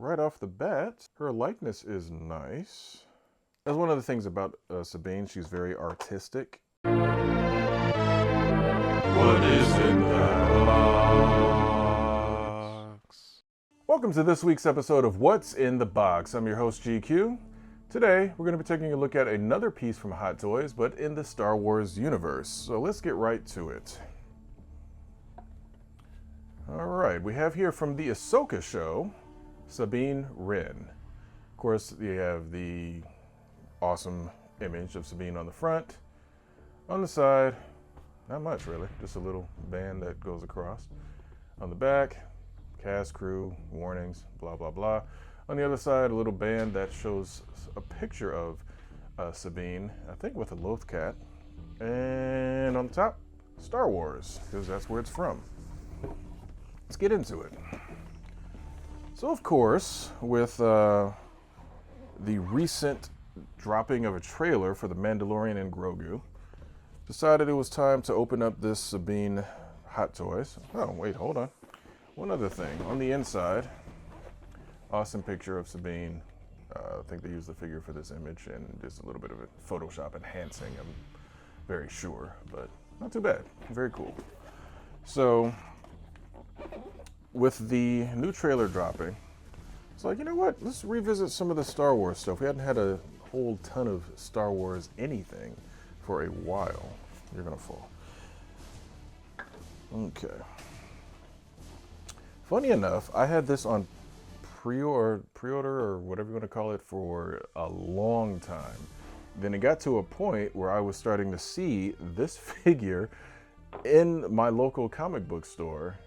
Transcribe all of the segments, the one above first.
right off the bat, her likeness is nice. That's one of the things about Sabine. She's very artistic. What is in the box? Welcome to this week's episode of What's in the Box. I'm your host, GQ. Today, we're going to be taking a look at another piece from Hot Toys, but in the Star Wars universe. So let's get right to it. All right, we have here from the Ahsoka show, Sabine Wren. Of course, you have the awesome image of Sabine on the front. On the side, not much really, just a little band that goes across. On the back, cast, crew, warnings, blah, blah, blah. On the other side, a little band that shows a picture of Sabine, I think with a Loth cat. And on the top, Star Wars, because that's where it's from. Let's get into it. So, of course, with the recent dropping of a trailer for The Mandalorian and Grogu, decided it was time to open up this Sabine Hot Toys. Oh, wait, hold on. One other thing. On the inside, awesome picture of Sabine. I think they used the figure for this image and just a little bit of a Photoshop enhancing, I'm very sure, but not too bad. Very cool. So, with the new trailer dropping, it's like, you know what? Let's revisit some of the Star Wars stuff. We hadn't had a whole ton of Star Wars anything for a while. You're gonna fall. Okay. Funny enough, I had this on pre-order or whatever you want to call it for a long time. Then it got to a point where I was starting to see this figure in my local comic book store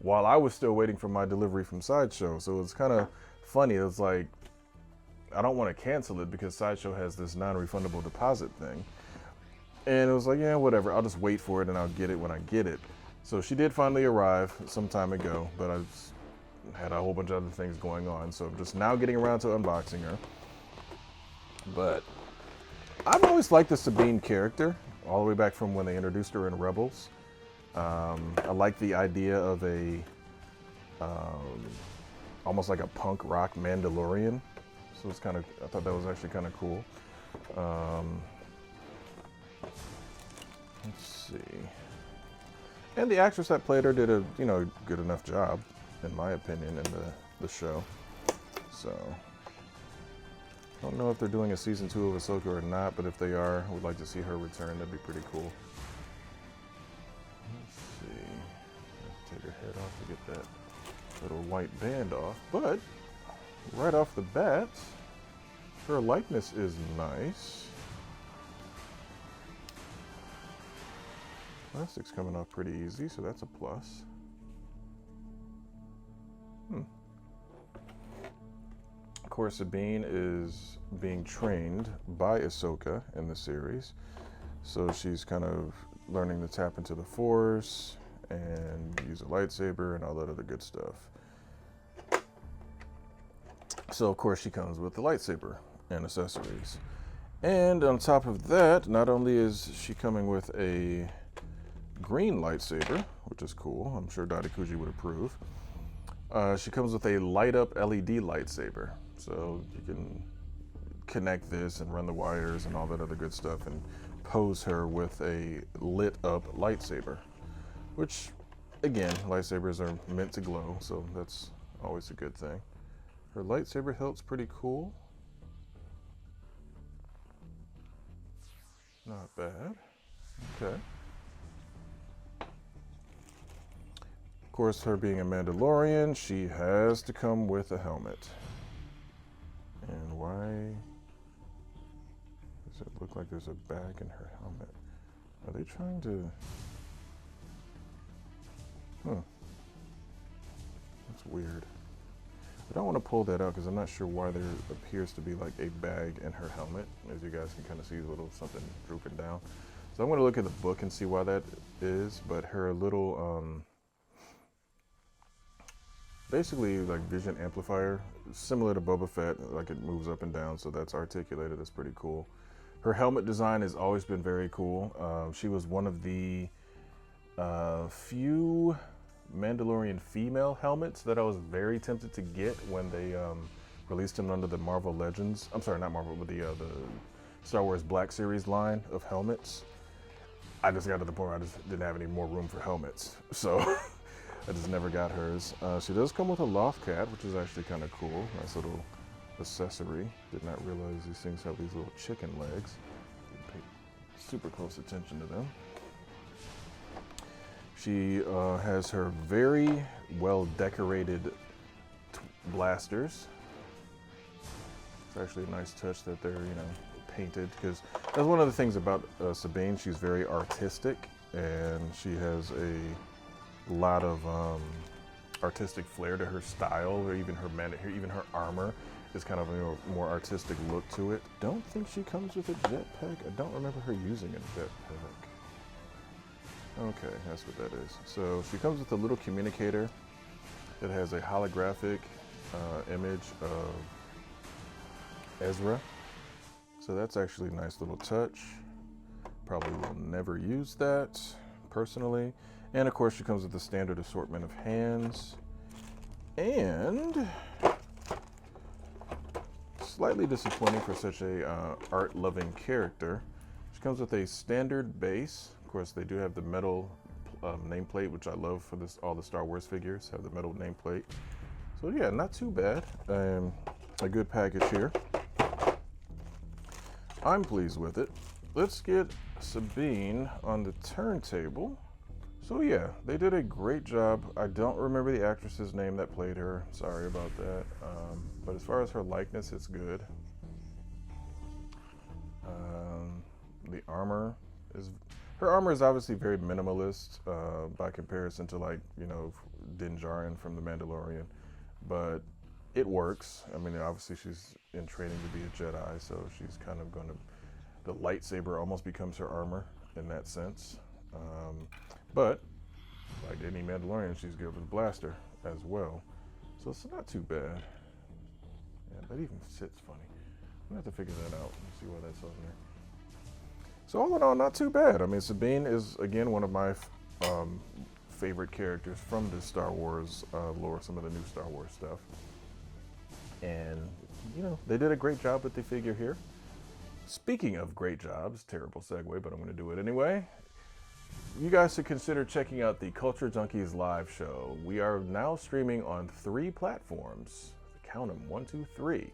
while I was still waiting for my delivery from Sideshow. So it's kind of funny. It's like, I don't want to cancel it because Sideshow has this non-refundable deposit thing. And it was like, yeah, whatever. I'll just wait for it and I'll get it when I get it. So she did finally arrive some time ago, but I had a whole bunch of other things going on. So I'm just now getting around to unboxing her. But I've always liked the Sabine character, all the way back from when they introduced her in Rebels. I like the idea of a almost like a punk rock Mandalorian. So it's kind of, I thought that was actually kind of cool. Let's see. And the actress that played her did a, good enough job, in my opinion, in the show. So, I don't know if they're doing a season 2 of Ahsoka or not, but if they are, I would like to see her return. That'd be pretty cool. Let's see. Take her head off to get that little white band off. But, right off the bat, her likeness is nice. Plastic's coming off pretty easy, so that's a plus. Of course, Sabine is being trained by Ahsoka in the series. So she's kind of learning to tap into the Force and use a lightsaber and all that other good stuff. So, of course, she comes with the lightsaber and accessories. And on top of that, not only is she coming with a green lightsaber, which is cool. I'm sure Dadi Kuji would approve. She comes with a light up LED lightsaber. So you can connect this and run the wires and all that other good stuff and pose her with a lit up lightsaber, which again, lightsabers are meant to glow. So that's always a good thing. Her lightsaber hilt's pretty cool. Not bad. Okay. Of course, her being a Mandalorian, she has to come with a helmet. And why does it look like there's a bag in her helmet? Are they trying to... That's weird. I don't want to pull that out because I'm not sure why there appears to be like a bag in her helmet. As you guys can kind of see, a little something drooping down. So I'm going to look at the book and see why that is. But her little... basically like vision amplifier, similar to Boba Fett, like it moves up and down, so that's articulated. That's pretty cool. Her helmet design has always been very cool. She was one of the few Mandalorian female helmets that I was very tempted to get when they released them under the Marvel Legends. I'm sorry, not Marvel, but the Star Wars Black Series line of helmets. I just got to the point where I just didn't have any more room for helmets, so I just never got hers. She does come with a loft cap, which is actually kind of cool. Nice little accessory. Did not realize these things have these little chicken legs. Didn't pay super close attention to them. She has her very well decorated blasters. It's actually a nice touch that they're, you know, painted, because that's one of the things about Sabine. She's very artistic, and she has a lot of artistic flair to her style, or even her armor is kind of a more artistic look to it. Don't think she comes with a jetpack. I don't remember her using a jetpack. Okay, that's what that is. So she comes with a little communicator that has a holographic image of Ezra. So that's actually a nice little touch. Probably will never use that personally. And of course she comes with the standard assortment of hands. And slightly disappointing for such a art-loving character, she comes with a standard base. Of course, they do have the metal nameplate, which I love for this. All the Star Wars figures have the metal nameplate. So yeah, not too bad. A good package here. I'm pleased with it. Let's get Sabine on the turntable. So yeah, they did a great job. I don't remember the actress's name that played her. Sorry about that. But as far as her likeness, it's good. The armor is... Her armor is obviously very minimalist by comparison to, like, you know, Din Djarin from The Mandalorian. But it works. I mean, obviously she's in training to be a Jedi, so she's kind of going to... The lightsaber almost becomes her armor in that sense. But like any Mandalorian, she's good with a blaster as well. So it's not too bad. Yeah, that even sits funny. I'm gonna have to figure that out and see why that's on there. So all in all, not too bad. I mean, Sabine is, again, one of my favorite characters from the Star Wars lore, some of the new Star Wars stuff. And, you know, they did a great job with the figure here. Speaking of great jobs, terrible segue, but I'm going to do it anyway. You guys should consider checking out the Culture Junkies live show. We are now streaming on 3 platforms. Count them, 1, 2, 3.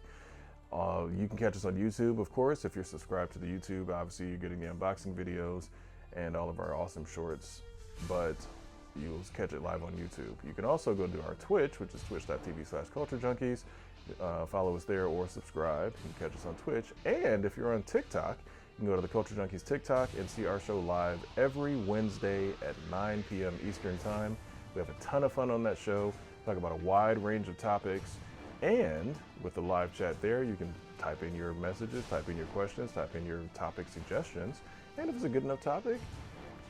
You can catch us on YouTube, of course. If you're subscribed to the YouTube, obviously you're getting the unboxing videos and all of our awesome shorts, but you'll catch it live on YouTube. You can also go to our Twitch, which is twitch.tv/culturejunkies. Follow us there or subscribe. You can catch us on Twitch. And if you're on TikTok, you can go to the Culture Junkies TikTok and see our show live every Wednesday at 9 p.m. Eastern Time. We have a ton of fun on that show. Talk about a wide range of topics. And with the live chat there, you can type in your messages, type in your questions, type in your topic suggestions. And if it's a good enough topic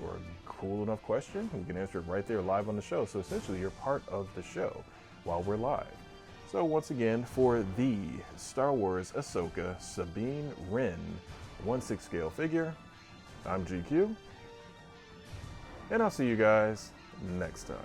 or a cool enough question, we can answer it right there live on the show. So essentially, you're part of the show while we're live. So once again, for the Star Wars Ahsoka Sabine Wren 1/6 scale figure, I'm GQ, and I'll see you guys next time.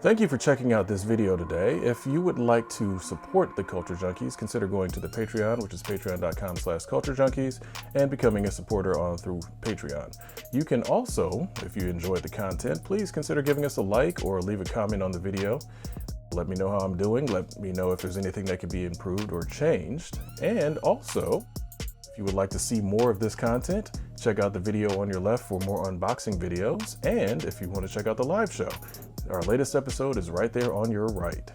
Thank you for checking out this video today. If you would like to support the Culture Junkies, consider going to the Patreon, which is patreon.com/culturejunkies, and becoming a supporter through Patreon. You can also, if you enjoyed the content, please consider giving us a like or leave a comment on the video. Let me know how I'm doing. Let me know if there's anything that could be improved or changed. And also, if you would like to see more of this content, check out the video on your left for more unboxing videos. And if you want to check out the live show, our latest episode is right there on your right.